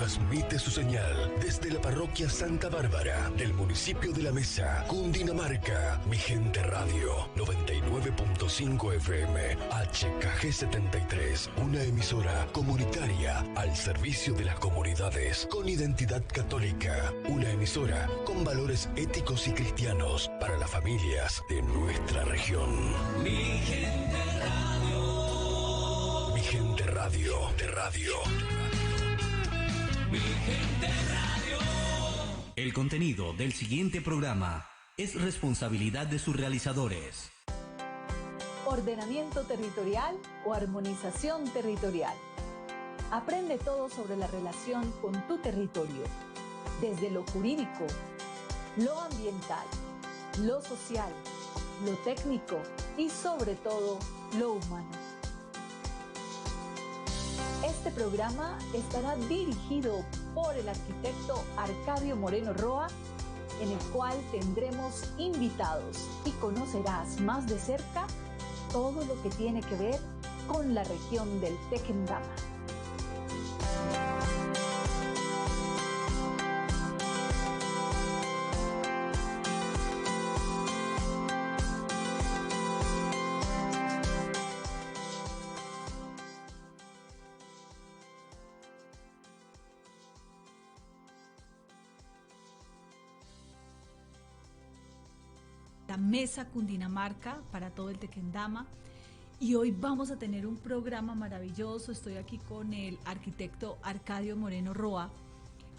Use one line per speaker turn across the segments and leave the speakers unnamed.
transmite su señal desde la parroquia Santa Bárbara del municipio de La Mesa, Cundinamarca. Mi Gente Radio 99.5 FM HKG 73, una emisora comunitaria al servicio de las comunidades con identidad católica, una emisora con valores éticos y cristianos para las familias de nuestra región. Mi Gente Radio. Mi Gente Radio. De radio. Mi Gente Radio.
El contenido del siguiente programa es responsabilidad de sus realizadores.
Ordenamiento territorial o armonización territorial. Aprende todo sobre la relación con tu territorio, desde lo jurídico, lo ambiental, lo social, lo técnico y sobre todo lo humano. Este programa estará dirigido por el arquitecto Arcadio Moreno Roa, en el cual tendremos invitados y conocerás más de cerca todo lo que tiene que ver con la región del Tequendama.
La Mesa Cundinamarca para todo el Tequendama, y hoy vamos a tener un programa maravilloso. Estoy aquí con el arquitecto Arcadio Moreno Roa,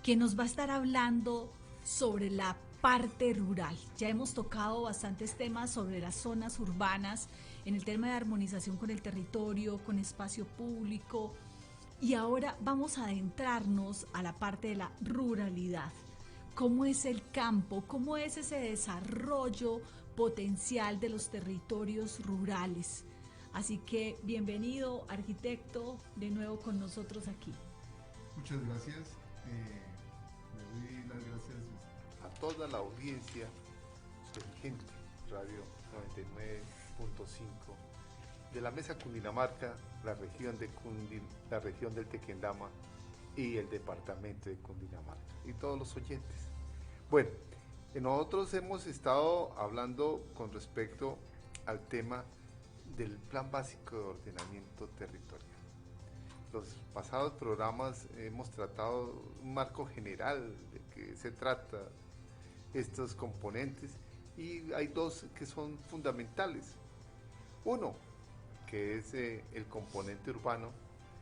que nos va a estar hablando sobre la parte rural. Ya hemos tocado bastantes temas sobre las zonas urbanas, en el tema de armonización con el territorio, con espacio público, y ahora vamos a adentrarnos a la parte de la ruralidad. ¿Cómo es el campo? ¿Cómo es ese desarrollo potencial de los territorios rurales? Así que bienvenido, arquitecto, de nuevo con nosotros aquí.
Muchas gracias. Le doy las gracias a toda la audiencia de Mi Gente Radio 99.5 de la Mesa Cundinamarca, la región del Tequendama y el departamento de Cundinamarca y todos los oyentes. Bueno, nosotros hemos estado hablando con respecto al tema del Plan Básico de Ordenamiento Territorial. Los pasados programas hemos tratado un marco general de qué se trata estos componentes, y hay dos que son fundamentales. Uno, que es el componente urbano,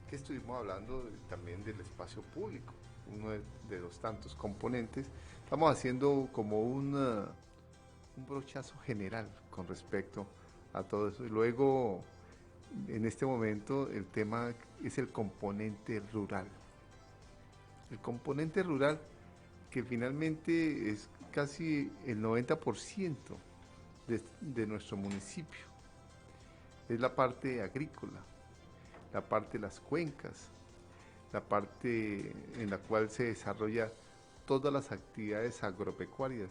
que estuvimos hablando también del espacio público, uno de los tantos componentes. Estamos haciendo como un brochazo general con respecto a todo eso. Y luego, en este momento, el tema es el componente rural. El componente rural, que finalmente es casi el 90% de nuestro municipio. Es la parte agrícola, la parte de las cuencas, la parte en la cual se desarrolla todas las actividades agropecuarias.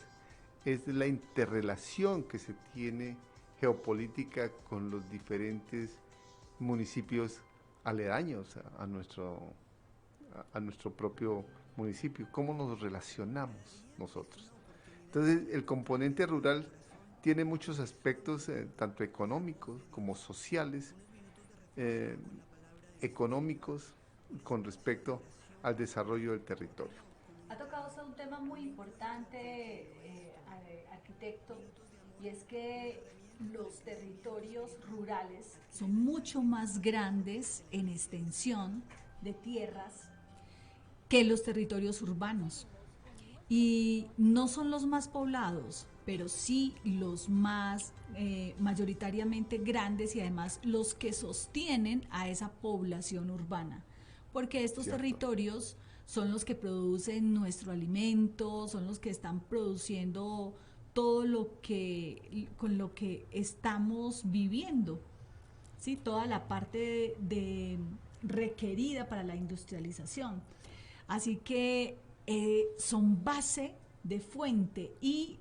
Es la interrelación que se tiene geopolítica con los diferentes municipios aledaños a nuestro propio municipio. ¿Cómo nos relacionamos nosotros? Entonces, el componente rural tiene muchos aspectos, tanto económicos como sociales, económicos, con respecto al desarrollo del territorio.
Ha tocado usted un tema muy importante, arquitecto, y es que los territorios rurales son mucho más grandes en extensión de tierras que los territorios urbanos, y no son los más poblados, pero sí los más mayoritariamente grandes, y además los que sostienen a esa población urbana, porque estos territorios son los que producen nuestro alimento, son los que están produciendo todo con lo que estamos viviendo, ¿sí? Toda la parte requerida para la industrialización. Así que son base de fuente, y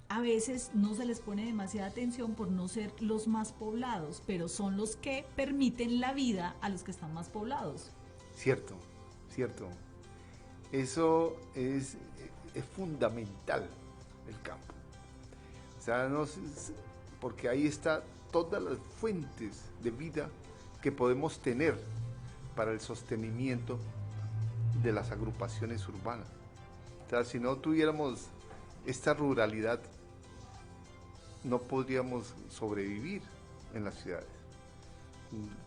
a veces no se les pone demasiada atención por no ser los más poblados, pero son los que permiten la vida a los que están más poblados.
Cierto, cierto. Eso es fundamental, el campo. O sea, porque ahí está todas las fuentes de vida que podemos tener para el sostenimiento de las agrupaciones urbanas. O sea, si no tuviéramos esta ruralidad, no podríamos sobrevivir en las ciudades,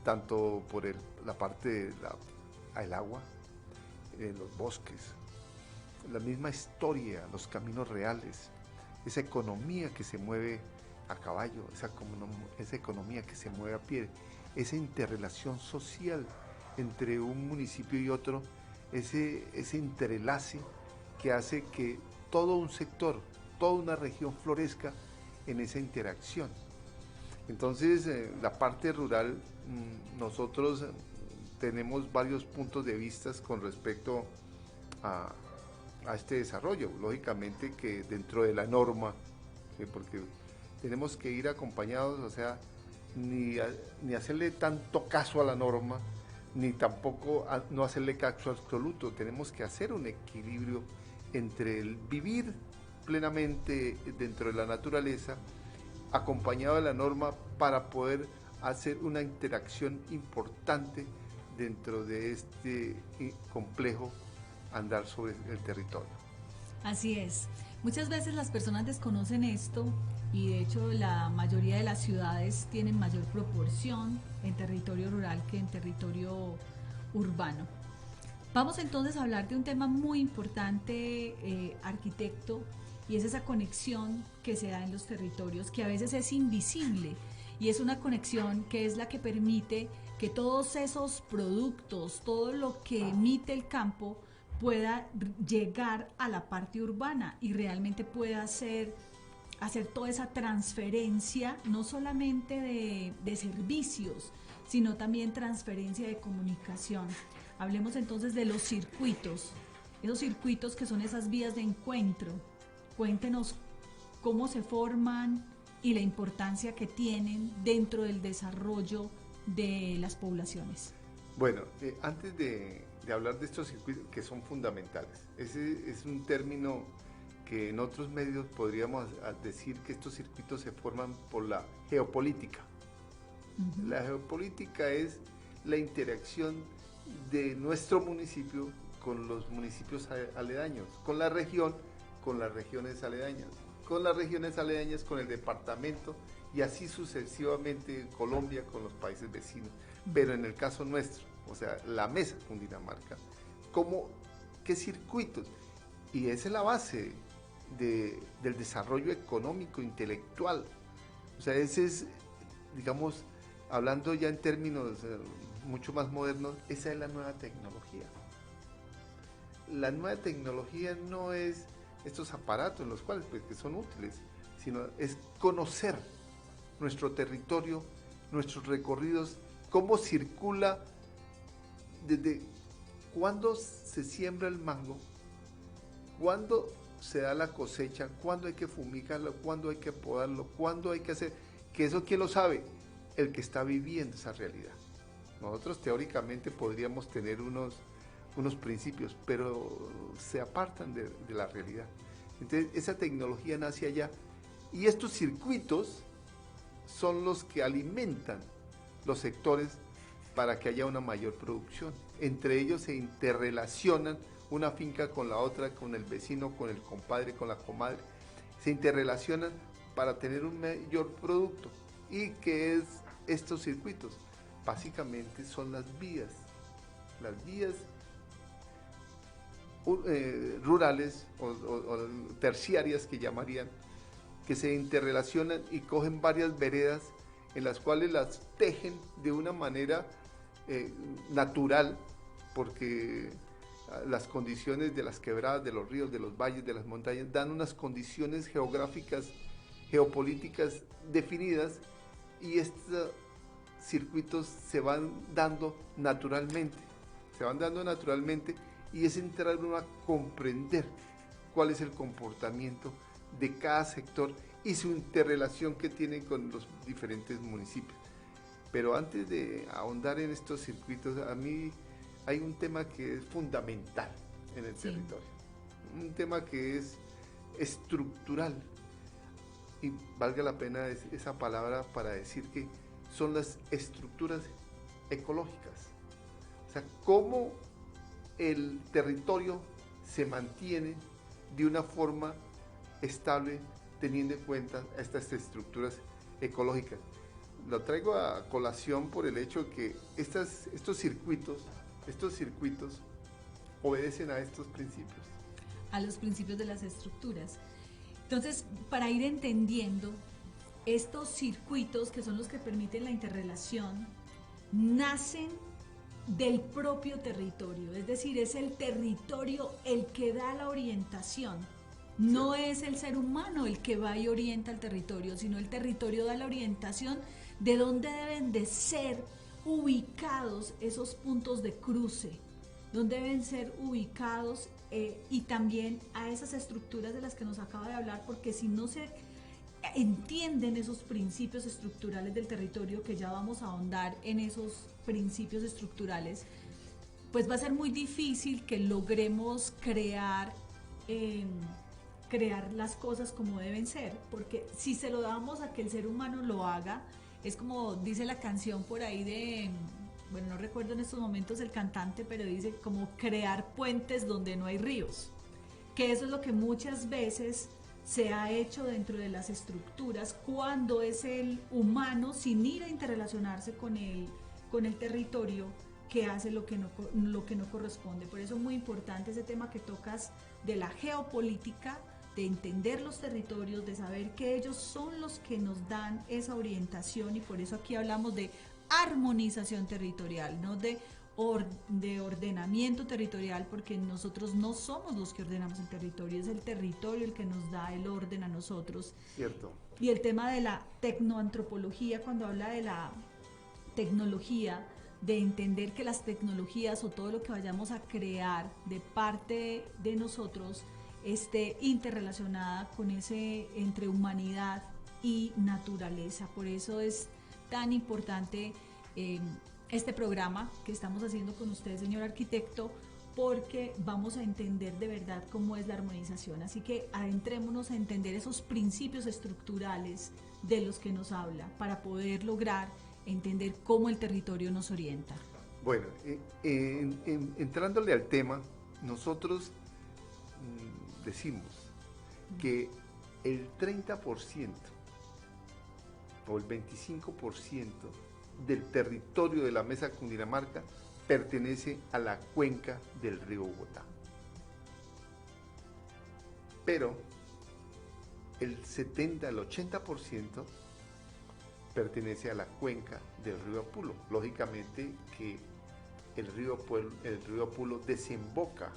tanto por la parte del agua, los bosques, la misma historia, los caminos reales, esa economía que se mueve a caballo, esa economía que se mueve a pie, esa interrelación social entre un municipio y otro, ese entrelace que hace que todo un sector, toda una región florezca en esa interacción. Entonces, la parte rural, nosotros tenemos varios puntos de vista con respecto a este desarrollo. Lógicamente que dentro de la norma, ¿sí? Porque tenemos que ir acompañados, o sea, ni hacerle tanto caso a la norma, ni tampoco no hacerle caso absoluto. Tenemos que hacer un equilibrio entre el vivir plenamente dentro de la naturaleza, acompañado de la norma, para poder hacer una interacción importante dentro de este complejo andar sobre el territorio.
Así es. Muchas veces las personas desconocen esto y de hecho la mayoría de las ciudades tienen mayor proporción en territorio rural que en territorio urbano. Vamos entonces a hablar de un tema muy importante, arquitecto, y es esa conexión que se da en los territorios, que a veces es invisible, y es una conexión que es la que permite que todos esos productos, todo lo que emite el campo, pueda llegar a la parte urbana y realmente pueda hacer toda esa transferencia, no solamente de servicios, sino también transferencia de comunicación. Hablemos entonces de los circuitos, esos circuitos que son esas vías de encuentro. Cuéntenos cómo se forman y la importancia que tienen dentro del desarrollo de las poblaciones.
Bueno, antes de hablar de estos circuitos que son fundamentales, ese es un término que en otros medios podríamos decir que estos circuitos se forman por la geopolítica. Uh-huh. La geopolítica es la interacción de nuestro municipio con los municipios aledaños, con la región, con las regiones aledañas, con las regiones aledañas, con el departamento, y así sucesivamente Colombia con los países vecinos. Pero en el caso nuestro, o sea, la mesa Cundinamarca, ¿qué circuitos? Y esa es la base del desarrollo económico, intelectual. O sea, ese es, digamos, hablando ya en términos mucho más modernos, esa es la nueva tecnología. La nueva tecnología no es estos aparatos, los cuales pues, que son útiles, sino es conocer nuestro territorio, nuestros recorridos, cómo circula, desde cuándo se siembra el mango, cuándo se da la cosecha, cuándo hay que fumigarlo, cuándo hay que podarlo, cuándo hay que hacer, que eso ¿quién lo sabe? El que está viviendo esa realidad. Nosotros teóricamente podríamos tener unos principios, pero se apartan de la realidad. Entonces esa tecnología nace allá y estos circuitos son los que alimentan los sectores para que haya una mayor producción. Entre ellos se interrelacionan una finca con la otra, con el vecino, con el compadre, con la comadre. Se interrelacionan para tener un mayor producto. ¿Y qué es estos circuitos? Básicamente son las vías rurales o terciarias que llamarían, que se interrelacionan y cogen varias veredas en las cuales las tejen de una manera natural, porque las condiciones de las quebradas, de los ríos, de los valles, de las montañas, dan unas condiciones geográficas, geopolíticas definidas, y estos circuitos se van dando naturalmente, y es entrar uno a comprender cuál es el comportamiento de cada sector y su interrelación que tienen con los diferentes municipios. Pero antes de ahondar en estos circuitos, a mí hay un tema que es fundamental en el
Sí.
territorio. Un tema que es estructural, y valga la pena esa palabra para decir que son las estructuras ecológicas. O sea, cómo el territorio se mantiene de una forma estable teniendo en cuenta estas estructuras ecológicas. Lo traigo a colación por el hecho de que estos circuitos obedecen a estos principios.
A los principios de las estructuras. Entonces, para ir entendiendo estos circuitos que son los que permiten la interrelación, nacen del propio territorio, es decir, es el territorio el que da la orientación. No es el ser humano el que va y orienta el territorio, sino el territorio da la orientación de dónde deben de ser ubicados esos puntos de cruce, dónde deben ser ubicados y también a esas estructuras de las que nos acaba de hablar, porque si no se entienden esos principios estructurales del territorio, que ya vamos a ahondar en esos principios estructurales, pues va a ser muy difícil que logremos crear las cosas como deben ser, porque si se lo damos a que el ser humano lo haga, es como dice la canción por ahí de, bueno, no recuerdo en estos momentos el cantante, pero dice como crear puentes donde no hay ríos, que eso es lo que muchas veces se ha hecho dentro de las estructuras cuando es el humano, sin ir a interrelacionarse con el territorio, que hace lo que no corresponde. Por eso es muy importante ese tema que tocas de la geopolítica, de entender los territorios, de saber que ellos son los que nos dan esa orientación, y por eso aquí hablamos de armonización territorial, no de ordenamiento territorial, porque nosotros no somos los que ordenamos el territorio, es el territorio el que nos da el orden a nosotros.
Cierto.
Y el tema de la tecnoantropología, cuando habla de la tecnología, de entender que las tecnologías o todo lo que vayamos a crear de parte de nosotros esté interrelacionada con ese entre humanidad y naturaleza. Por eso es tan importante este programa que estamos haciendo con usted, señor arquitecto, porque vamos a entender de verdad cómo es la armonización. Así que adentrémonos a entender esos principios estructurales de los que nos habla para poder lograr entender cómo el territorio nos orienta.
Bueno, entrándole al tema, nosotros decimos que el 30% o el 25% del territorio de la Mesa Cundinamarca pertenece a la cuenca del río Bogotá. Pero el 70, el 80% pertenece a la cuenca del río Apulo. Lógicamente que el río Apulo desemboca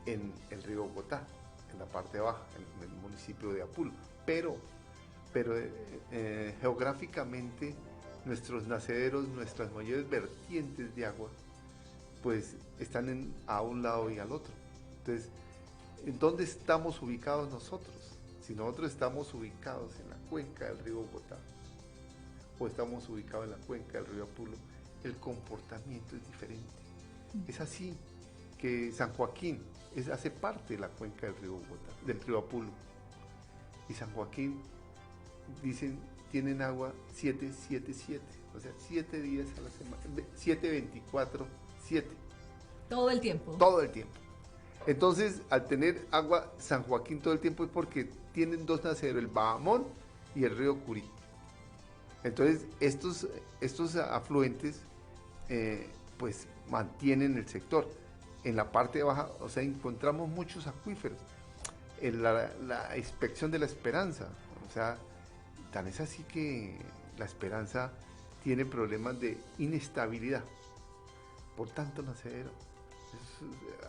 en el río Bogotá, en la parte baja, en el municipio de Apulo. Pero geográficamente nuestros nacederos, nuestras mayores vertientes de agua, pues están a un lado y al otro. Entonces, ¿en dónde estamos ubicados nosotros? Si nosotros estamos ubicados en la cuenca del río Bogotá o estamos ubicados en la cuenca del río Apulo, el comportamiento es diferente. Es así que San Joaquín hace parte de la cuenca del río Bogotá, del río Apulo. Y San Joaquín, dicen, tienen agua 777, o sea, 7 días a la semana, 7/24/7.
Todo el tiempo.
Todo el tiempo. Entonces, al tener agua San Joaquín todo el tiempo es porque tienen dos nacederos, el Bajamón y el río Curí. Entonces, estos afluentes, pues, mantienen el sector. En la parte baja, o sea, encontramos muchos acuíferos. En la inspección de La Esperanza, o sea, tan es así que La Esperanza tiene problemas de inestabilidad por tanto nacedero.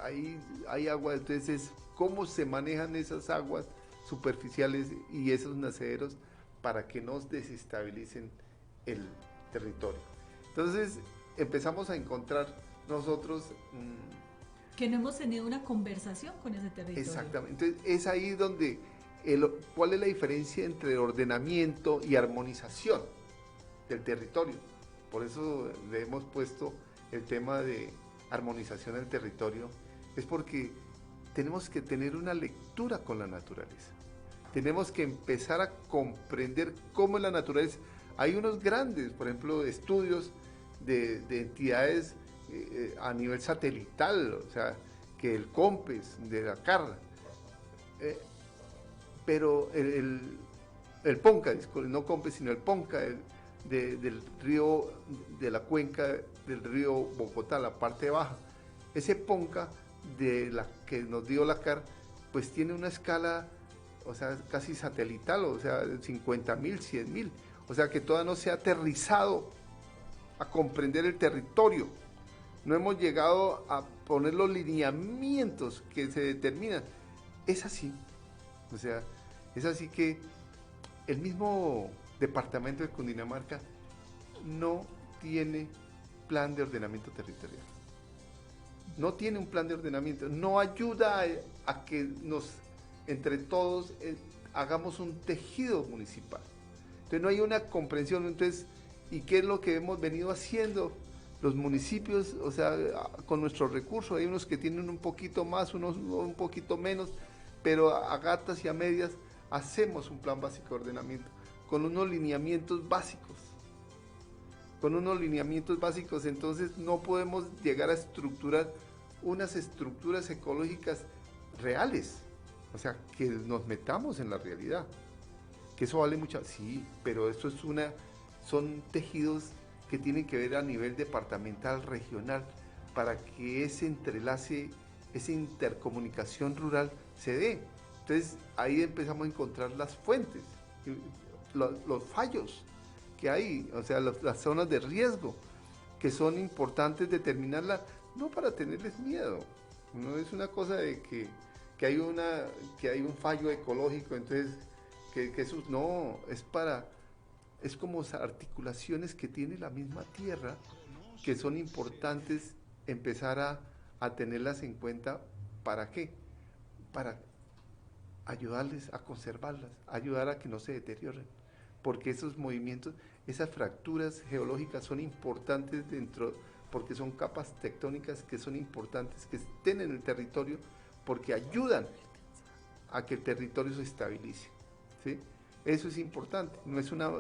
Hay agua, entonces, ¿cómo se manejan esas aguas superficiales y esos nacederos para que no desestabilicen el territorio? Entonces, empezamos a encontrar nosotros...
que no hemos tenido una conversación con ese territorio.
Exactamente. Entonces, es ahí donde... ¿Cuál es la diferencia entre ordenamiento y armonización del territorio? Por eso le hemos puesto el tema de armonización del territorio, es porque tenemos que tener una lectura con la naturaleza. Tenemos que empezar a comprender cómo es la naturaleza. Hay unos grandes, por ejemplo, estudios de entidades a nivel satelital, o sea, que el COMPES de Dakar, pero el Ponca, no COMPES, sino el Ponca del río, de la cuenca del río Bogotá, la parte baja. Ese Ponca de la que nos dio Dakar, pues tiene una escala, o sea, casi satelital, o sea, 50.000, 100.000, o sea, que todavía no se ha aterrizado a comprender el territorio. No hemos llegado a poner los lineamientos que se determinan. Es así, o sea, es así que el mismo departamento de Cundinamarca no tiene plan de ordenamiento territorial. No tiene un plan de ordenamiento, no ayuda a que entre todos, hagamos un tejido municipal. Entonces no hay una comprensión. Entonces, ¿y qué es lo que hemos venido haciendo? Los municipios, o sea, con nuestros recursos, hay unos que tienen un poquito más, unos un poquito menos, pero a gatas y a medias hacemos un plan básico de ordenamiento, con unos lineamientos básicos. Con unos lineamientos básicos, entonces no podemos llegar a estructurar unas estructuras ecológicas reales, o sea, que nos metamos en la realidad, que eso vale mucho, sí, pero esto son tejidos que tienen que ver a nivel departamental, regional, para que ese entrelace, esa intercomunicación rural se dé. Entonces ahí empezamos a encontrar las fuentes, los fallos que hay, o sea, las zonas de riesgo, que son importantes determinarlas, no para tenerles miedo, no es una cosa de que hay un fallo ecológico, entonces que eso no, es como articulaciones que tiene la misma tierra, que son importantes empezar a tenerlas en cuenta. ¿Para qué? Para ayudarles a conservarlas, ayudar a que no se deterioren, porque esos movimientos, esas fracturas geológicas son importantes porque son capas tectónicas que son importantes, que estén en el territorio, porque ayudan a que el territorio se estabilice, ¿sí? Eso es importante, no es una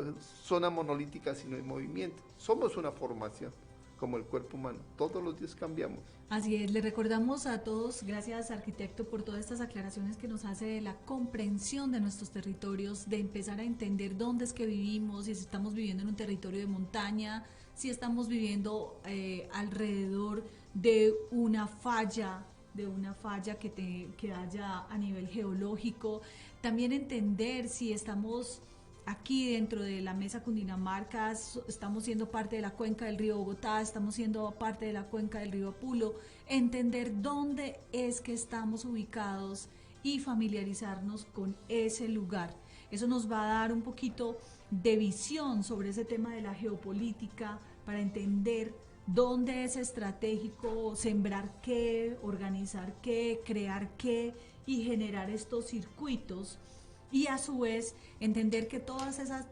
zona monolítica, sino en movimiento. Somos una formación, como el cuerpo humano, todos los días cambiamos.
Así es, le recordamos a todos, gracias arquitecto por todas estas aclaraciones que nos hace de la comprensión de nuestros territorios, de empezar a entender dónde es que vivimos, si estamos viviendo en un territorio de montaña, si estamos viviendo alrededor de una falla que haya a nivel geológico, también entender si estamos aquí dentro de la Mesa Cundinamarca, estamos siendo parte de la cuenca del río Bogotá, estamos siendo parte de la cuenca del río Pulo, entender dónde es que estamos ubicados y familiarizarnos con ese lugar. Eso nos va a dar un poquito de visión sobre ese tema de la geopolítica para entender dónde es estratégico sembrar qué, organizar qué, crear qué y generar estos circuitos. Y a su vez entender que todas esas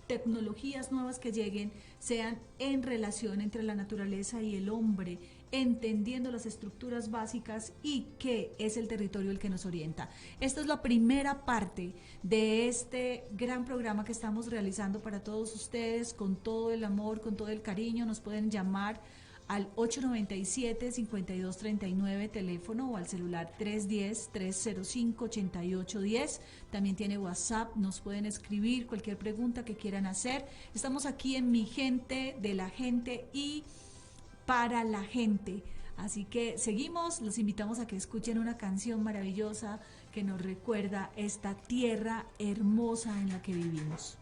tecnologías nuevas que lleguen sean en relación entre la naturaleza y el hombre, entendiendo las estructuras básicas y qué es el territorio el que nos orienta. Esta es la primera parte de este gran programa que estamos realizando para todos ustedes, con todo el amor, con todo el cariño. Nos pueden llamar al 897-5239 teléfono o al celular 310-305-8810. También tiene WhatsApp, nos pueden escribir cualquier pregunta que quieran hacer. Estamos aquí en Mi Gente, de la gente y para la gente. Así que seguimos, los invitamos a que escuchen una canción maravillosa que nos recuerda esta tierra hermosa en la que vivimos.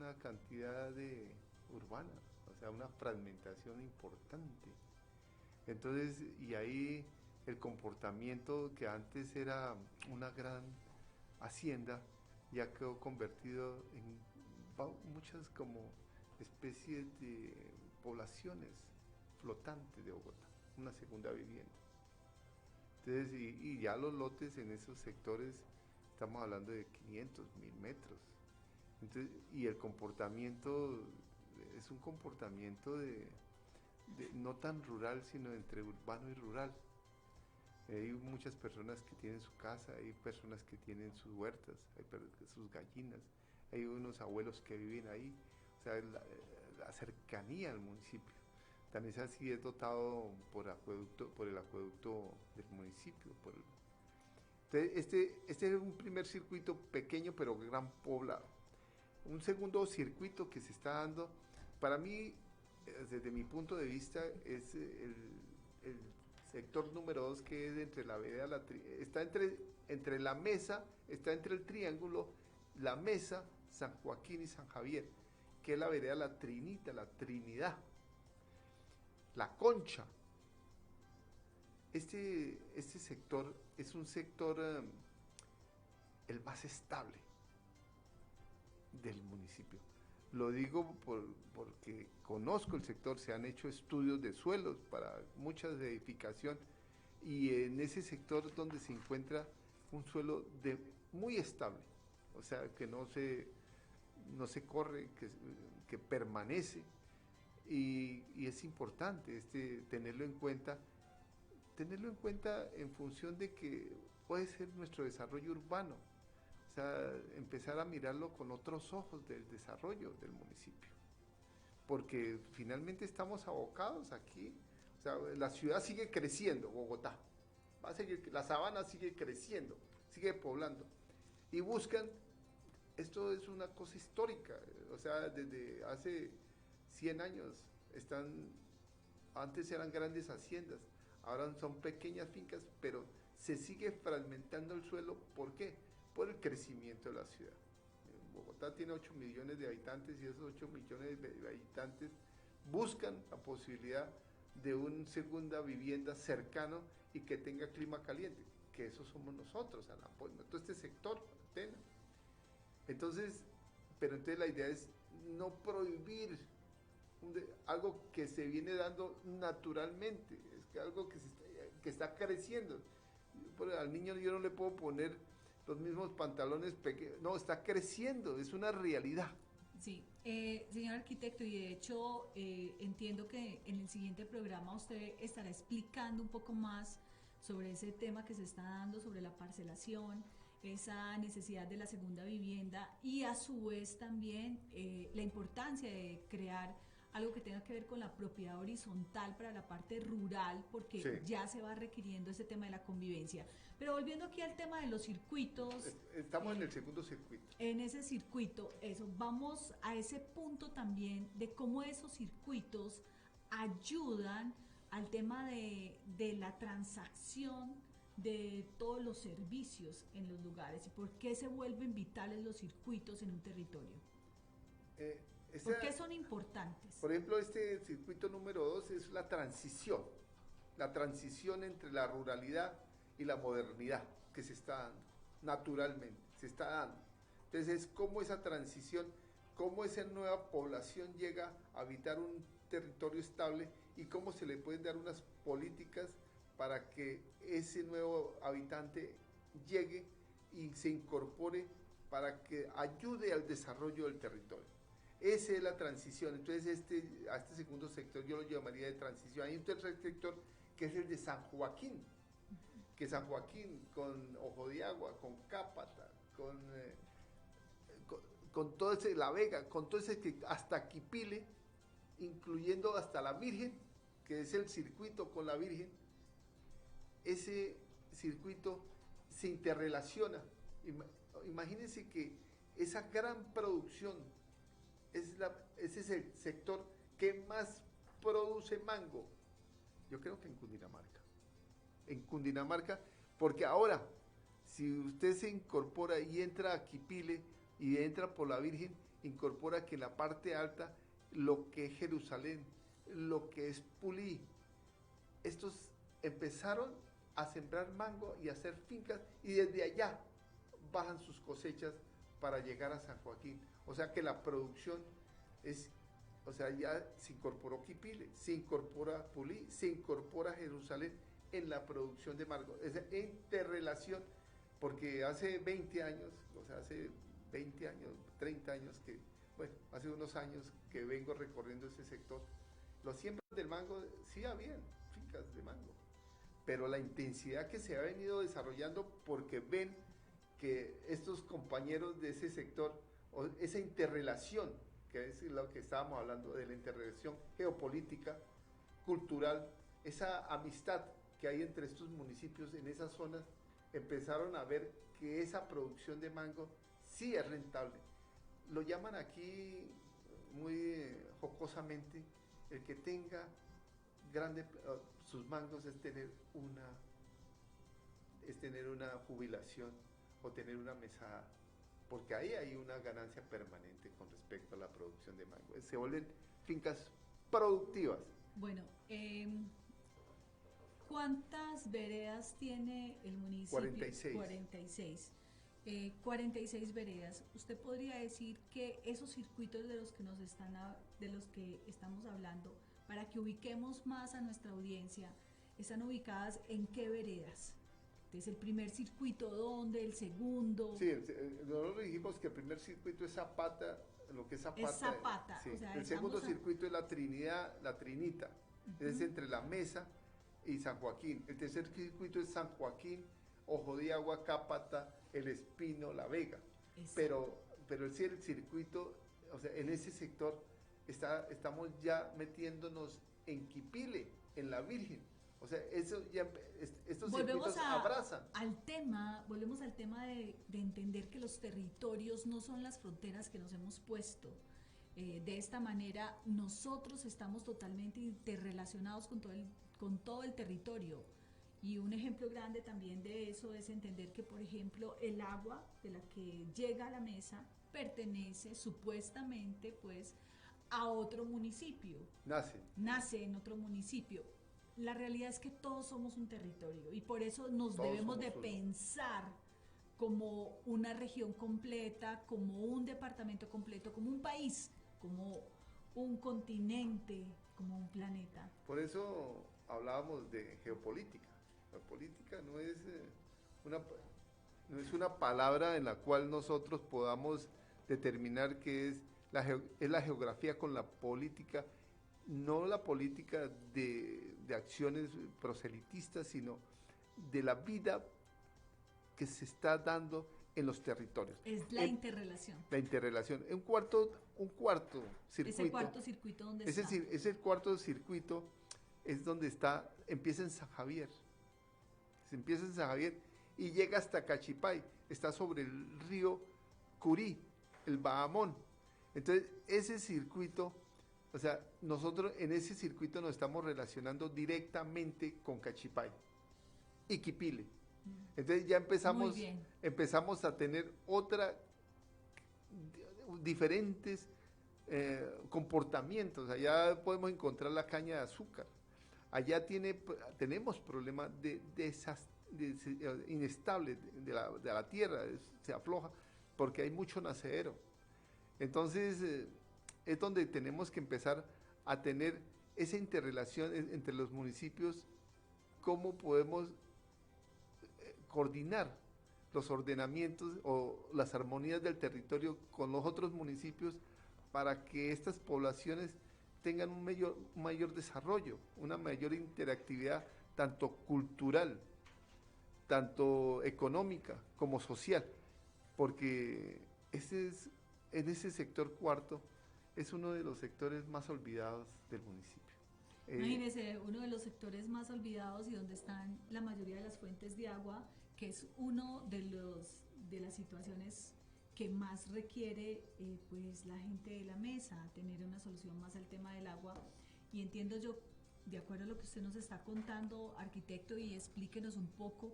una cantidad de urbana, o sea, una fragmentación importante. Entonces, y ahí el comportamiento que antes era una gran hacienda, ya quedó convertido en muchas como especies de poblaciones flotantes de Bogotá, una segunda vivienda. Entonces, y ya los lotes en esos sectores, estamos hablando de 500, 1000 metros. Entonces, y el comportamiento es un comportamiento de no tan rural, sino entre urbano y rural. Hay muchas personas que tienen su casa, hay personas que tienen sus huertas, hay sus gallinas, hay unos abuelos que viven ahí, o sea, la cercanía al municipio. También es así, es dotado por el acueducto del municipio. Entonces, este es un primer circuito pequeño pero gran poblado. Un segundo circuito que se está dando, para mí, desde mi punto de vista, es el sector número 2, que es entre la vereda, está entre la mesa, está entre el triángulo, la mesa, San Joaquín y San Javier, que es la vereda La Trinita, la Trinidad, la Concha. Este sector es un sector el más estable del municipio. Lo digo porque conozco el sector, se han hecho estudios de suelos para mucha edificación, y en ese sector donde se encuentra un suelo muy estable, o sea, que no se corre, que permanece, y es importante tenerlo en cuenta en función de que puede ser nuestro desarrollo urbano. O sea, empezar a mirarlo con otros ojos del desarrollo del municipio. Porque finalmente estamos abocados aquí. O sea, la ciudad sigue creciendo, Bogotá. Va a seguir, la sabana sigue creciendo, sigue poblando. Y buscan, esto es una cosa histórica. O sea, desde hace 100 años antes eran grandes haciendas, ahora son pequeñas fincas, pero se sigue fragmentando el suelo. ¿Por qué? Por el crecimiento de la ciudad. Bogotá tiene 8 millones de habitantes, y esos 8 millones de habitantes buscan la posibilidad de una segunda vivienda cercano y que tenga clima caliente, que eso somos nosotros, todo este sector, Atena. Entonces, pero entonces la idea es no prohibir algo que se viene dando naturalmente, es que algo que está creciendo. Al niño yo no le puedo poner los mismos pantalones pequeños, no, está creciendo, es una realidad.
Sí, señor arquitecto, y de hecho entiendo que en el siguiente programa usted estará explicando un poco más sobre ese tema que se está dando, sobre la parcelación, esa necesidad de la segunda vivienda, y a su vez también la importancia de crear algo que tenga que ver con la propiedad horizontal para la parte rural, porque sí, ya se va requiriendo ese tema de la convivencia. Pero volviendo aquí al tema de los circuitos.
Estamos en el segundo circuito.
En ese circuito, vamos a ese punto también de cómo esos circuitos ayudan al tema de la transacción de todos los servicios en los lugares, y por qué se vuelven vitales los circuitos en un territorio. ¿Por qué son importantes?
Por ejemplo, este circuito número 2 es la transición entre la ruralidad y la modernidad que se está dando, naturalmente, se está dando. Entonces es cómo esa transición, cómo esa nueva población llega a habitar un territorio estable, y cómo se le pueden dar unas políticas para que ese nuevo habitante llegue y se incorpore, para que ayude al desarrollo del territorio. Esa es la transición. Entonces a este segundo sector yo lo llamaría de transición. Hay un tercer sector que es el de San Joaquín, que San Joaquín con Ojo de Agua, con Cápata, con todo ese, La Vega, con todo ese, hasta Quipile, incluyendo hasta la Virgen, que es el circuito con la Virgen. Ese circuito se interrelaciona. Imagínense que esa gran producción, ese es el sector que más produce mango, yo creo que en Cundinamarca, porque ahora, si usted se incorpora y entra a Quipile, y entra por la Virgen, incorpora que en la parte alta lo que es Jerusalén, lo que es Pulí, estos empezaron a sembrar mango y a hacer fincas y desde allá bajan sus cosechas para llegar a San Joaquín. O sea que la producción es, o sea, ya se incorporó Quipile, se incorpora Pulí, se incorpora Jerusalén en la producción de mango. Esa interrelación, porque hace 20 años, o sea, hace 20 años, 30 años que, bueno, hace unos años que vengo recorriendo ese sector, los siembras del mango sí habían fincas de mango, pero la intensidad que se ha venido desarrollando porque ven que estos compañeros de ese sector, o esa interrelación, que es lo que estábamos hablando de la interrelación geopolítica, cultural, esa amistad que hay entre estos municipios en esas zonas, empezaron a ver que esa producción de mango sí es rentable. Lo llaman aquí muy jocosamente, el que tenga sus mangos es tener una jubilación o tener una mesada, porque ahí hay una ganancia permanente con respecto a la producción de mango. Se vuelven fincas productivas.
Bueno, ¿cuántas veredas tiene el municipio?
46.
46. 46 veredas. ¿Usted podría decir que esos circuitos de los que estamos hablando, para que ubiquemos más a nuestra audiencia, están ubicadas en qué veredas? Entonces, el primer circuito, ¿dónde? El segundo.
Sí, nosotros dijimos que el primer circuito es Zapata, lo que es Zapata.
Es Zapata.
Sí.
O sea,
el segundo circuito es la Trinidad, la Trinita, es entre La Mesa y San Joaquín. El tercer circuito es San Joaquín, Ojo de Agua, Cápata, El Espino, La Vega. Pero el circuito, o sea, en ese sector estamos ya metiéndonos en Quipile, en La Virgen. O sea, eso ya, estos circuitos abrazan.
Volvemos al tema de entender que los territorios no son las fronteras que nos hemos puesto. De esta manera, nosotros estamos totalmente interrelacionados con todo el territorio. Y un ejemplo grande también de eso es entender que, por ejemplo, el agua de la que llega a la mesa pertenece supuestamente pues a otro municipio. Nace en otro municipio. La realidad es que todos somos un territorio y por eso nos debemos de pensar como una región completa, como un departamento completo, como un país, como un continente, como un planeta.
Por eso hablábamos de geopolítica. La política no es una palabra en la cual nosotros podamos determinar qué es la geografía con la política, no la política de acciones proselitistas, sino de la vida que se está dando en los territorios.
Es la interrelación.
La interrelación. Un cuarto circuito.
¿Ese cuarto circuito dónde
está? Ese cuarto circuito es donde empieza en San Javier. Se empieza en San Javier y llega hasta Cachipay. Está sobre el río Curí, el Bahamón. Entonces, ese circuito, o sea, nosotros en ese circuito nos estamos relacionando directamente con Cachipay y Quipile. Entonces ya empezamos a tener diferentes comportamientos. Allá podemos encontrar la caña de azúcar. Allá tenemos problemas inestables de la tierra, se afloja porque hay mucho nacedero. Entonces es donde tenemos que empezar a tener esa interrelación entre los municipios, cómo podemos coordinar los ordenamientos o las armonías del territorio con los otros municipios para que estas poblaciones tengan un mayor desarrollo, una mayor interactividad, tanto cultural, tanto económica como social, porque en ese sector cuarto es uno de los sectores más olvidados del municipio.
Imagínese, uno de los sectores más olvidados y donde están la mayoría de las fuentes de agua, que es uno de las situaciones que más requiere pues la gente de la mesa, tener una solución más al tema del agua. Y entiendo yo, de acuerdo a lo que usted nos está contando, arquitecto, y explíquenos un poco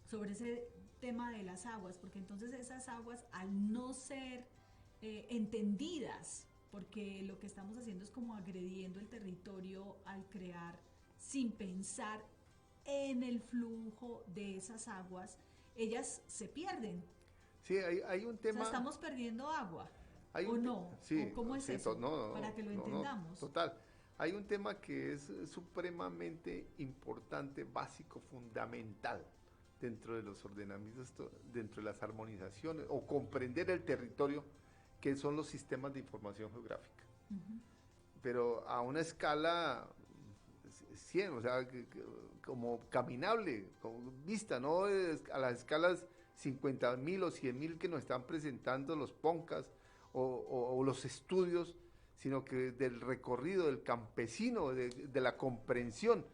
sobre ese tema de las aguas, porque entonces esas aguas, al no ser entendidas, porque lo que estamos haciendo es como agrediendo el territorio al crear sin pensar en el flujo de esas aguas, ellas se pierden.
Sí, hay un
O sea,
tema...
estamos perdiendo agua,
Hay
¿o
un
no?
sí,
¿O cómo es
sí,
eso?
no,
Para que lo
no, no,
entendamos.
total. Hay un tema que es supremamente importante, básico, fundamental dentro de los ordenamientos, dentro de las armonizaciones o comprender el territorio, que son los sistemas de información geográfica. Pero a una escala 100, o sea, como caminable, como vista, no a las escalas 50.000 o 100.000 que nos están presentando los PONCAS o los estudios, sino que del recorrido del campesino, de la comprensión,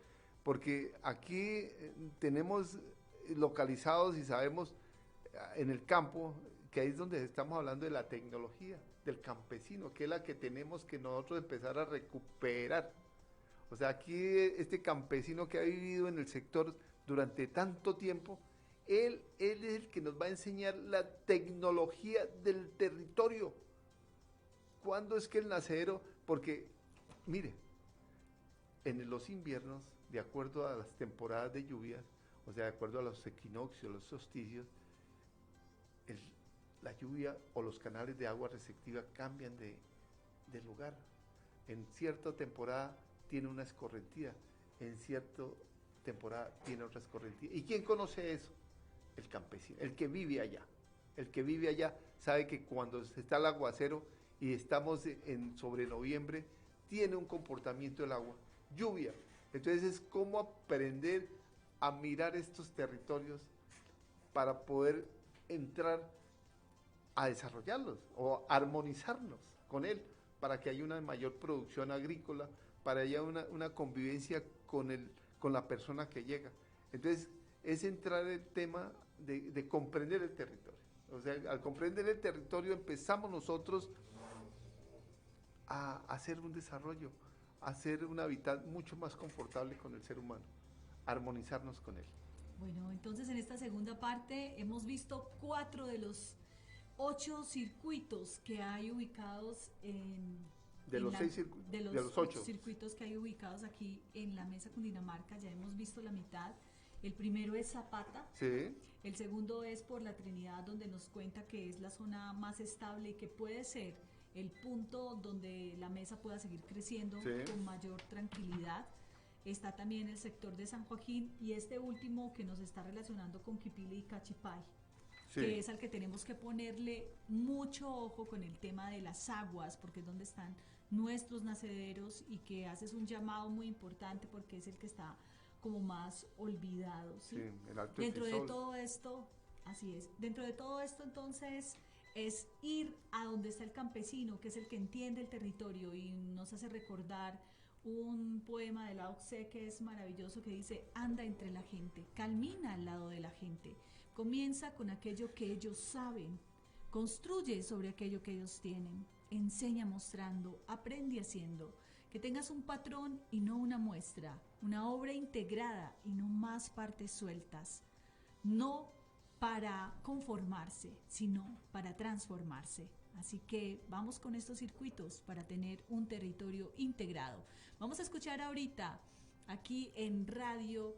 porque aquí tenemos localizados y sabemos en el campo que ahí es donde estamos hablando de la tecnología, del campesino, que es la que tenemos que nosotros empezar a recuperar. O sea, aquí este campesino que ha vivido en el sector durante tanto tiempo, él es el que nos va a enseñar la tecnología del territorio. ¿Cuándo es que el nacedero? Porque, mire, en los inviernos, de acuerdo a las temporadas de lluvias, o sea, de acuerdo a los equinoccios, los solsticios, la lluvia o los canales de agua receptiva cambian de lugar. En cierta temporada tiene una escorrentía, en cierta temporada tiene otra escorrentía. ¿Y quién conoce eso? El campesino, el que vive allá. El que vive allá sabe que cuando está el aguacero y estamos sobre noviembre, tiene un comportamiento del agua, lluvia. Entonces es cómo aprender a mirar estos territorios para poder entrar a desarrollarlos o armonizarnos con él, para que haya una mayor producción agrícola, para que haya una convivencia con la persona que llega. Entonces, es entrar en el tema de comprender el territorio. O sea, al comprender el territorio empezamos nosotros a hacer un desarrollo, a hacer un hábitat mucho más confortable con el ser humano, armonizarnos con él.
Bueno, entonces en esta segunda parte hemos visto 4 de los 8 circuitos que hay ubicados
de los 8
circuitos que hay ubicados aquí en la Mesa Cundinamarca. Ya hemos visto la mitad. El primero es Zapata,
sí.
El segundo es por la Trinidad, donde nos cuenta que es la zona más estable y que puede ser el punto donde la mesa pueda seguir creciendo con mayor tranquilidad. Está también el sector de San Joaquín y este último que nos está relacionando con Quipili y Cachipay, que es al que tenemos que ponerle mucho ojo con el tema de las aguas, porque es donde están nuestros nacederos y que haces un llamado muy importante porque es el que está como más olvidado. ¿Sí?
El Alto
Dentro de todo esto, así es, dentro de todo esto entonces es ir a donde está el campesino, que es el que entiende el territorio y nos hace recordar un poema de Lao Tse que es maravilloso, que dice: anda entre la gente, camina al lado de la gente, comienza con aquello que ellos saben, construye sobre aquello que ellos tienen, enseña mostrando, aprende haciendo, que tengas un patrón y no una muestra, una obra integrada y no más partes sueltas, no para conformarse, sino para transformarse. Así que vamos con estos circuitos para tener un territorio integrado. Vamos a escuchar ahorita aquí en Radio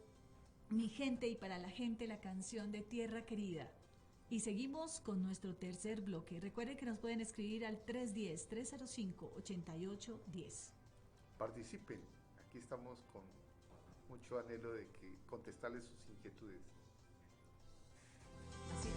Mi Gente y para la Gente la canción de Tierra Querida. Y seguimos con nuestro tercer bloque. Recuerden que nos pueden escribir al 310-305-8810.
Participen. Aquí estamos con mucho anhelo de que contestarles sus inquietudes.
Así es.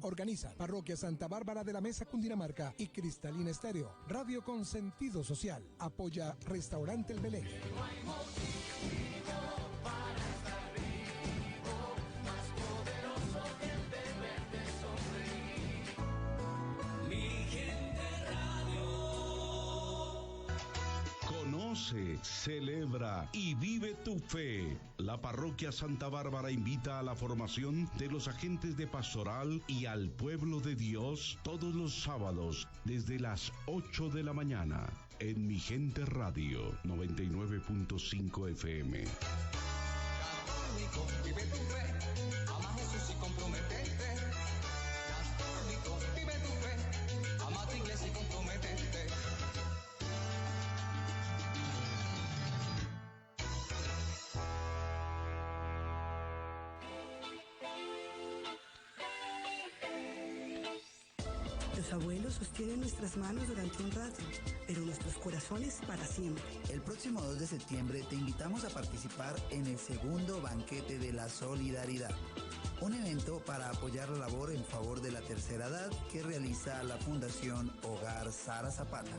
Organiza Parroquia Santa Bárbara de la Mesa Cundinamarca y Cristalina Estéreo, radio con sentido social. Apoya Restaurante El Belén.
Conoce, celebra y vive tu fe. La Parroquia Santa Bárbara invita a la formación de los agentes de pastoral y al pueblo de Dios todos los sábados desde las 8 de la mañana en Mi Gente Radio 99.5 FM.
Católico, vive tu fe, ama a Jesús y comprometete. Católico, vive tu fe, ama a tu iglesia y comprometete.
Los abuelos sostienen nuestras manos durante un rato, pero nuestros corazones para siempre.
El próximo 2 de septiembre te invitamos a participar en el segundo Banquete de la Solidaridad, un evento para apoyar la labor en favor de la tercera edad que realiza la Fundación Hogar Sara Zapata.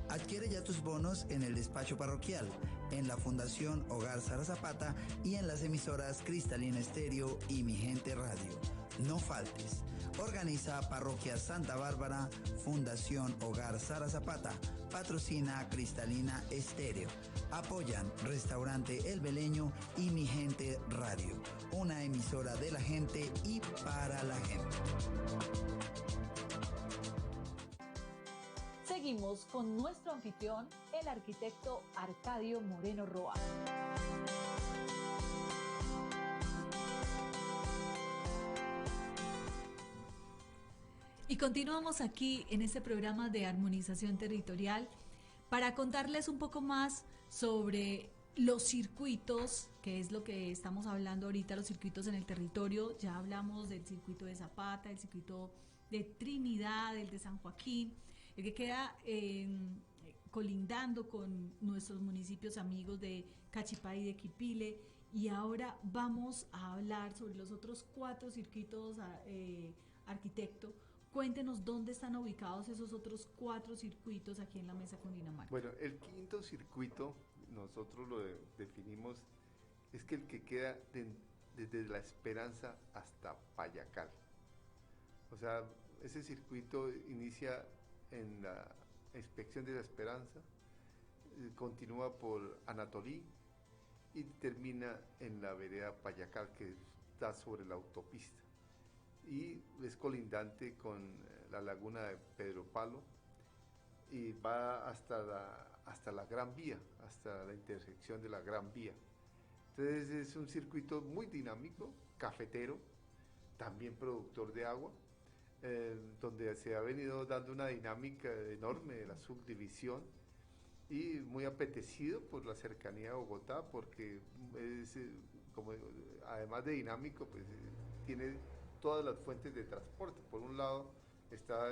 Adquiere ya tus bonos en el despacho parroquial, en la Fundación Hogar Sara Zapata y en las emisoras Cristalina Estéreo y Mi Gente Radio. No faltes. Organiza Parroquia Santa Bárbara, Fundación Hogar Sara Zapata, patrocina Cristalina Estéreo. Apoyan Restaurante El Beleño y Mi Gente Radio, una emisora de la gente y para la gente.
Seguimos con nuestro anfitrión, el arquitecto Arcadio Moreno Roa.
Y continuamos aquí en este programa de armonización territorial para contarles un poco más sobre los circuitos, que es lo que estamos hablando ahorita, los circuitos en el territorio. Ya hablamos del circuito de Zapata, el circuito de Trinidad, el de San Joaquín, el que queda colindando con nuestros municipios amigos de Cachipá y de Quipile. Y ahora vamos a hablar sobre los otros 4 circuitos, arquitecto. Cuéntenos dónde están ubicados esos otros 4 circuitos aquí en la Mesa Cundinamarca.
Bueno, el quinto circuito, nosotros lo definimos, es que el que queda desde La Esperanza hasta Payacal. O sea, ese circuito inicia en la inspección de La Esperanza, continúa por Anatolí y termina en la vereda Payacal, que está sobre la autopista. Y es colindante con la laguna de Pedro Palo y va hasta la Gran Vía, hasta la intersección de la Gran Vía. Entonces es un circuito muy dinámico, cafetero, también productor de agua, donde se ha venido dando una dinámica enorme de la subdivisión y muy apetecido por la cercanía a Bogotá, porque es, como además de dinámico, pues tiene todas las fuentes de transporte. Por un lado está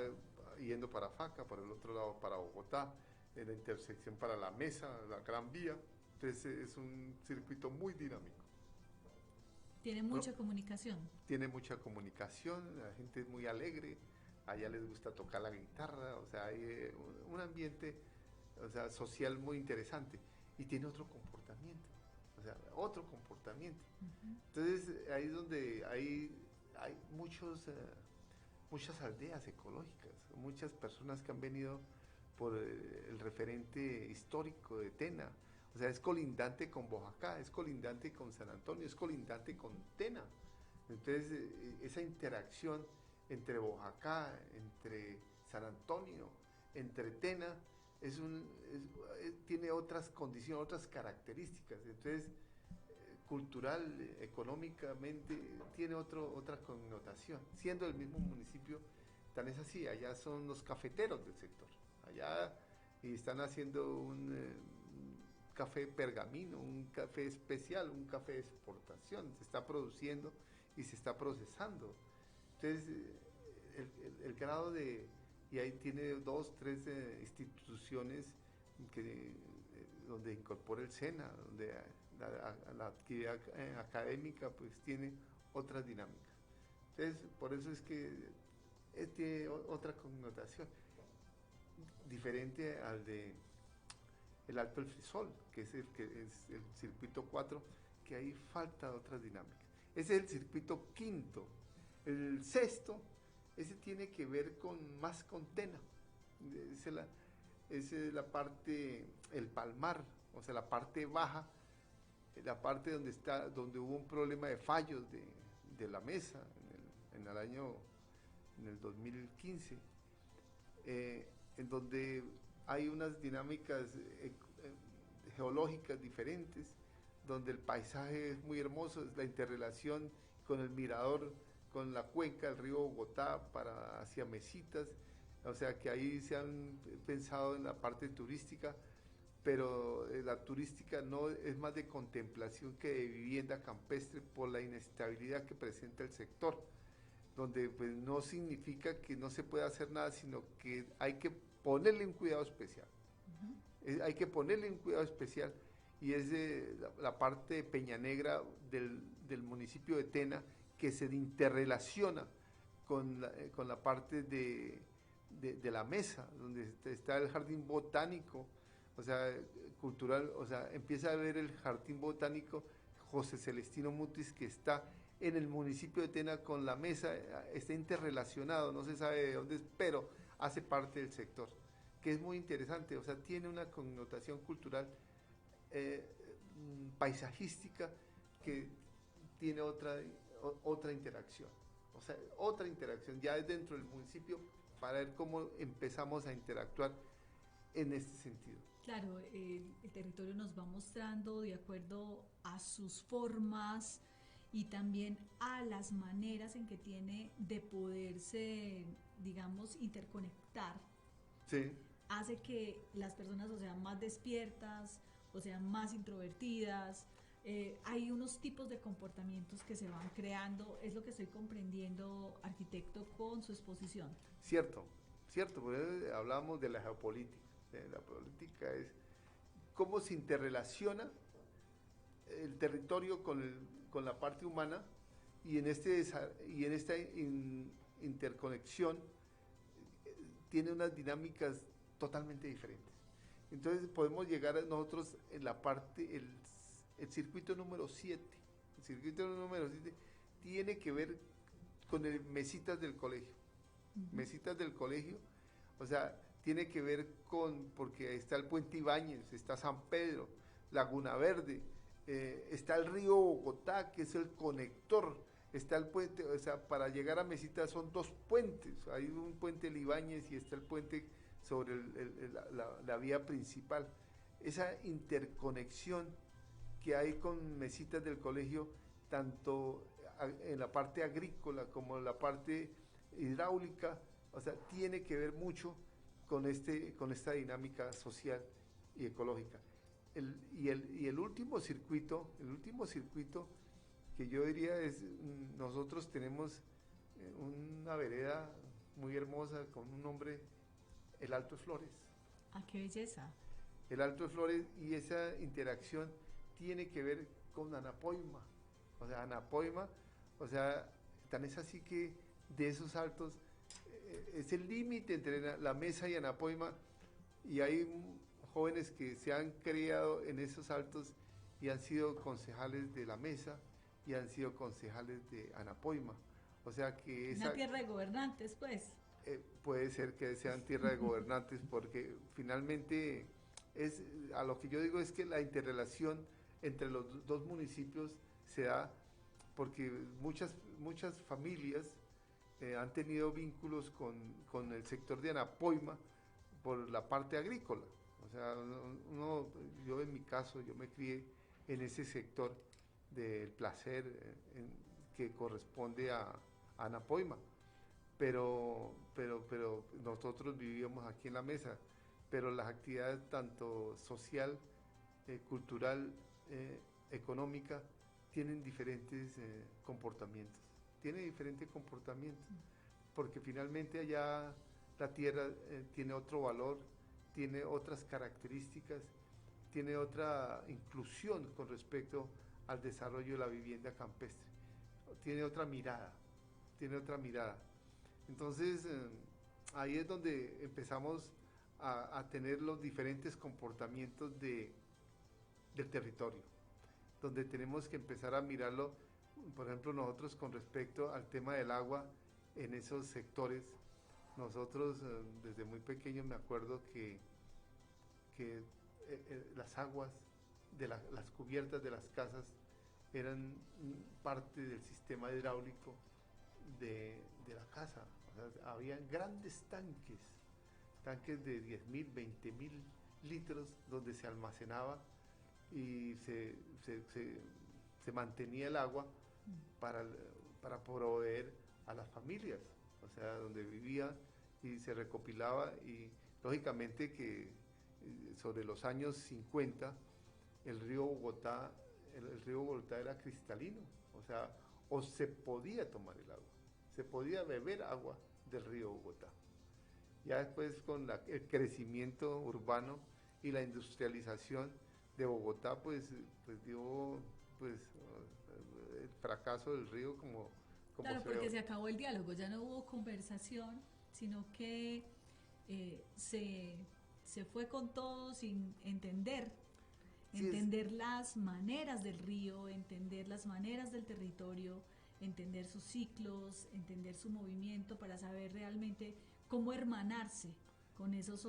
yendo para Faca, por el otro lado para Bogotá, en la intersección para La Mesa, la Gran Vía. Entonces es un circuito muy dinámico.
Tiene mucha comunicación.
Tiene mucha comunicación, la gente es muy alegre, allá les gusta tocar la guitarra, o sea, hay un ambiente, o sea, social muy interesante y tiene otro comportamiento, o sea, otro comportamiento. Entonces ahí es donde hay muchas aldeas ecológicas, muchas personas que han venido por el referente histórico de Tena. O sea, es colindante con Boyacá, es colindante con San Antonio, es colindante con Tena. Entonces, esa interacción entre Boyacá, entre San Antonio, entre Tena, tiene otras condiciones, otras características. Entonces, cultural, económicamente, tiene otra connotación. Siendo el mismo municipio, tan es así, allá son los cafeteros del sector. Allá y están haciendo un café pergamino, un café especial, un café de exportación. Se está produciendo y se está procesando. Entonces, el grado de... Y ahí tiene 2, 3 instituciones donde incorpora el SENA, donde la actividad académica pues tiene otras dinámicas. Entonces, por eso es que tiene otra connotación, diferente al de el Alto del Frisol, que es el circuito 4, que ahí falta otras dinámicas. Ese es el circuito quinto. El sexto, ese tiene que ver más con Tena. Esa es la parte, el Palmar, o sea, la parte baja, la parte donde hubo un problema de fallos de la mesa en el 2015, en donde hay unas dinámicas geológicas diferentes, donde el paisaje es muy hermoso, es la interrelación con el mirador, con la cuenca del río Bogotá hacia Mesitas, o sea que ahí se han pensado en la parte turística, pero la turística no es más de contemplación que de vivienda campestre por la inestabilidad que presenta el sector, donde pues no significa que no se pueda hacer nada, sino que hay que ponerle un cuidado especial. Hay que ponerle un cuidado especial, y es la parte de Peña Negra del municipio de Tena, que se interrelaciona con la parte de la mesa, donde está el jardín botánico, o sea, cultural, o sea, empieza a ver el jardín botánico José Celestino Mutis, que está en el municipio de Tena con la mesa, está interrelacionado, no se sabe de dónde es, pero hace parte del sector, que es muy interesante, o sea, tiene una connotación cultural, paisajística, que tiene otra interacción, o sea, otra interacción, ya es dentro del municipio, para ver cómo empezamos a interactuar en este sentido.
Claro, el territorio nos va mostrando de acuerdo a sus formas y también a las maneras en que tiene de poderse, digamos, interconectar.
Sí.
Hace que las personas o sean más despiertas, o sean más introvertidas. Hay unos tipos de comportamientos que se van creando, es lo que estoy comprendiendo, arquitecto, con su exposición.
Cierto, porque hablamos de la geopolítica. La política es cómo se interrelaciona el territorio con la parte humana, y en esta interconexión tiene unas dinámicas totalmente diferentes. Entonces podemos llegar a nosotros en la parte, el circuito número 7. El circuito número 7 tiene que ver con el Mesitas del Colegio. Mesitas del Colegio, o sea, tiene que ver porque está el Puente Ibáñez, está San Pedro, Laguna Verde, está el río Bogotá, que es el conector, está el puente, o sea, para llegar a Mesitas son dos puentes, hay un puente de Ibáñez y está el puente sobre la vía principal. Esa interconexión que hay con Mesitas del Colegio, tanto en la parte agrícola como en la parte hidráulica, o sea, tiene que ver mucho con esta dinámica social y ecológica. El último circuito que yo diría es, nosotros tenemos una vereda muy hermosa con un nombre, el Alto de Flores.
¡Ah, qué belleza!
El Alto de Flores, y esa interacción tiene que ver con Anapoima. O sea, Anapoima, o sea, tan es así que de esos altos es el límite entre la mesa y Anapoima, y hay jóvenes que se han criado en esos altos y han sido concejales de la mesa y han sido concejales de Anapoima. O sea que
una tierra de gobernantes, pues.
Puede ser que sean tierra de gobernantes, porque finalmente a lo que yo digo es que la interrelación entre los dos municipios se da porque muchas familias han tenido vínculos con el sector de Anapoima por la parte agrícola. O sea, yo en mi caso, yo me crié en ese sector del placer que corresponde a Anapoima, pero nosotros vivíamos aquí en la mesa, pero las actividades tanto social, cultural, económica, tienen diferentes comportamientos. Porque finalmente allá la tierra tiene otro valor, tiene otras características, tiene otra inclusión con respecto al desarrollo de la vivienda campestre, tiene otra mirada. tiene otra mirada. Entonces, ahí es donde empezamos a tener los diferentes comportamientos del territorio, donde tenemos que empezar a mirarlo, por ejemplo, nosotros con respecto al tema del agua en esos sectores. Nosotros desde muy pequeños me acuerdo que las aguas de las cubiertas de las casas eran parte del sistema hidráulico de la casa. O sea, había grandes tanques de 10.000, 20.000 litros donde se almacenaba y se mantenía el agua para proveer a las familias, o sea, donde vivía y se recopilaba. Y lógicamente que sobre los años 50 el río Bogotá era cristalino, o sea, o se podía tomar el agua, se podía beber agua del río Bogotá. Ya después con el crecimiento urbano y la industrialización de Bogotá, pues dio el fracaso del río como
claro, porque se acabó el diálogo, ya no hubo conversación, sino que se fue con todo sin entender las maneras del río, entender las maneras del territorio, entender sus ciclos, entender su movimiento para saber realmente cómo hermanarse con esos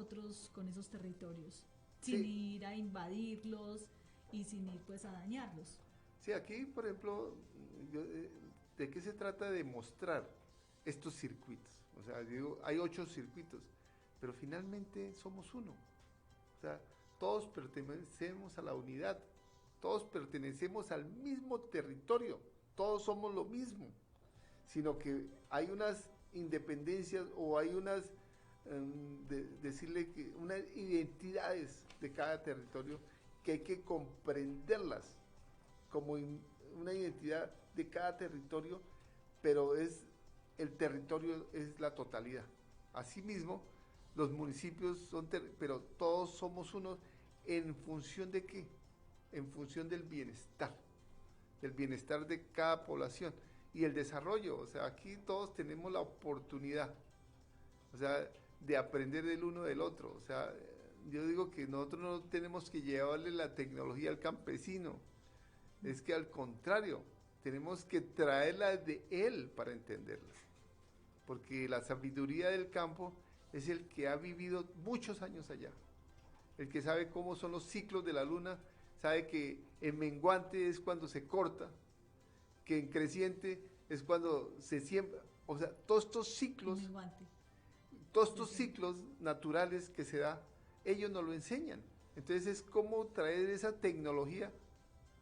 territorios, sin ir a invadirlos y sin ir pues a dañarlos.
Sí, aquí por ejemplo, ¿de qué se trata? De mostrar estos circuitos. O sea, digo, hay 8 circuitos, pero finalmente somos uno. O sea, todos pertenecemos a la unidad, todos pertenecemos al mismo territorio, todos somos lo mismo, sino que hay unas independencias o hay unas, decirle que unas identidades de cada territorio que hay que comprenderlas como una identidad de cada territorio, pero el territorio es la totalidad. Asimismo, los municipios son, pero todos somos unos. ¿En función de qué? En función del bienestar de cada población y el desarrollo. O sea, aquí todos tenemos la oportunidad, o sea, de aprender del uno del otro. O sea, yo digo que nosotros no tenemos que llevarle la tecnología al campesino, es que al contrario, tenemos que traerla de él para entenderla, porque la sabiduría del campo es el que ha vivido muchos años allá, el que sabe cómo son los ciclos de la luna, sabe que en menguante es cuando se corta, que en creciente es cuando se siembra. O sea, todos estos ciclos, naturales que se da, ellos nos lo enseñan. Entonces es como traer esa tecnología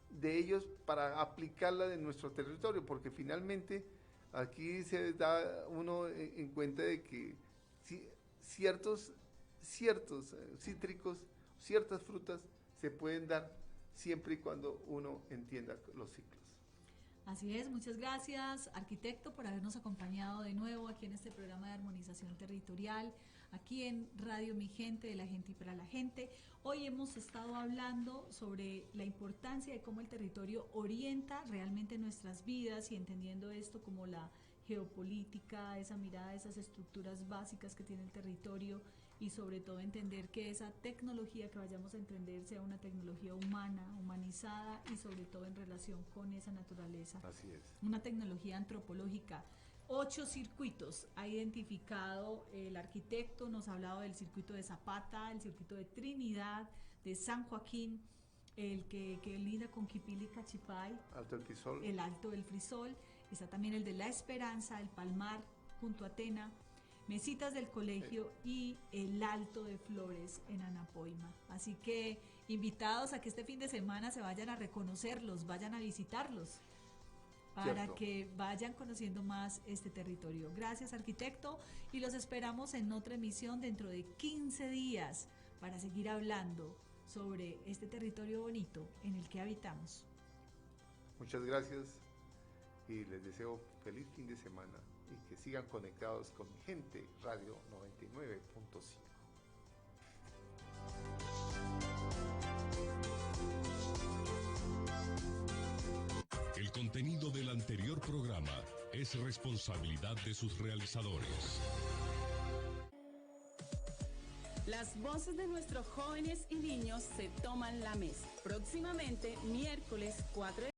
de ellos para aplicarla en nuestro territorio, porque finalmente aquí se da uno en cuenta de que ciertos cítricos, ciertas frutas se pueden dar siempre y cuando uno entienda los ciclos.
Así es, muchas gracias, arquitecto, por habernos acompañado de nuevo aquí en este programa de armonización territorial, aquí en Radio Mi Gente, de la gente y para la gente. Hoy hemos estado hablando sobre la importancia de cómo el territorio orienta realmente nuestras vidas y entendiendo esto como la geopolítica, esa mirada, esas estructuras básicas que tiene el territorio y sobre todo entender que esa tecnología que vayamos a entender sea una tecnología humana, humanizada y sobre todo en relación con esa naturaleza.
Así es.
Una tecnología antropológica. 8 circuitos ha identificado el arquitecto, nos ha hablado del circuito de Zapata, el circuito de Trinidad, de San Joaquín, el que linda con Quipil y Cachipay,
Alto del Frisol.
El Alto del Frisol, está también el de La Esperanza, el Palmar junto a Tena, Mesitas del Colegio y el Alto de Flores en Anapoima. Así que invitados a que este fin de semana se vayan a reconocerlos, vayan a visitarlos, para que vayan conociendo más este territorio. Gracias, arquitecto, y los esperamos en otra emisión dentro de 15 días para seguir hablando sobre este territorio bonito en el que habitamos. Muchas gracias
Y les deseo feliz fin de semana y que sigan conectados con Mi Gente Radio 99.5.
El contenido del anterior programa es
responsabilidad de sus realizadores.
Las voces de nuestros jóvenes y niños se toman la mesa. Próximamente, miércoles 4 de